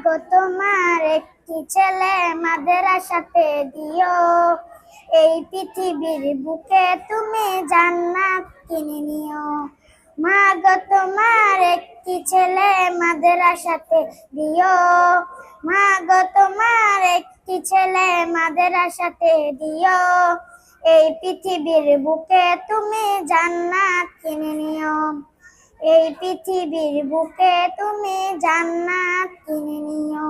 গো তোমার একটি ছেলে মাদ্রাসাতে দিও, এই পৃথিবীর বুকে তুমি জান্নাত কিনে নিও। মা গো তোমার একটি ছেলে মাদ্রাসাতে দিও, মা গো তোমার একটি ছেলে মাদ্রাসাতে দিও, এই পৃথিবীর বুকে তুমি জান্নাত কিনে নিও। এই পৃথিবীর বুকে তুমি জান্নাত কিনে নিও।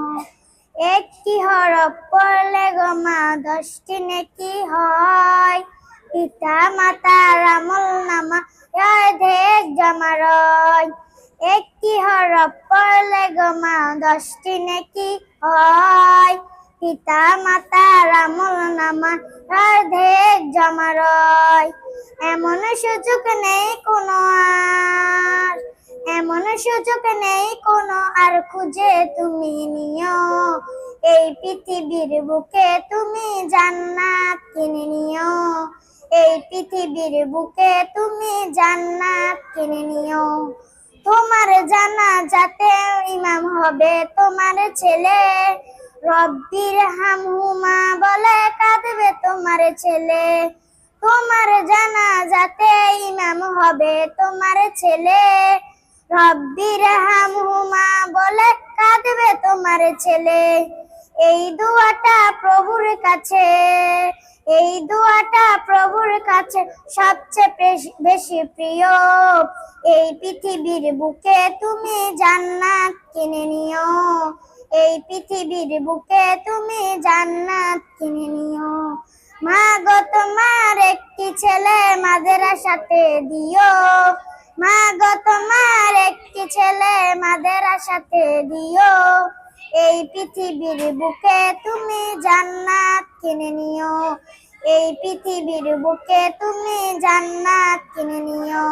একটি হরফ পড়লে গো মা 10টি নেকি হয়, পিতা মাতার আমল নামা অর্ধেক জমা রয়। একটি হরফ পড়লে গো মা 10টি নেকি হয়, পিতা মাতার আমল নামা অর্ধেক জমা রয়। এমন সুযোগ নেই কোনো আর, এমন সুযোগ নেই কোনো আর, খুঁজে তুমি নিও, এই পৃথিবীর বুকে তুমি জান্নাত কিনে নিও। এই পৃথিবীর বুকে তুমি জান্নাত কিনে নিও। তোমার জানাজাতে ইমাম হবে তোমার ছেলে, রব্বির হামহুমা বলে কাঁদবে তোমার ছেলে। তোমার জানাজাতে ইমাম হবে তোমার ছেলে, রব্বির হামহুমা বলে কাঁদবে তোমার ছেলে। এই দোয়াটা প্রভুর কাছে, এই দোয়াটা প্রভুর কাছে সবচেয়ে বেশি প্রিয়। এই পৃথিবীর বুকে তুমি জান্নাত কিনে নিও, এই পৃথিবীর বুকে তুমি জান্নাত কিনে নিও। মা গো তোমার একটি ছেলে মাদ্রাসাতে দিও, মা গো তোমার একটি ছেলে মাদ্রাসাতে দিও, এই পৃথিবীর বুকে তুমি জান্নাত কিনে নিও। এই পৃথিবীর বুকে তুমি জান্নাত কিনে নিও।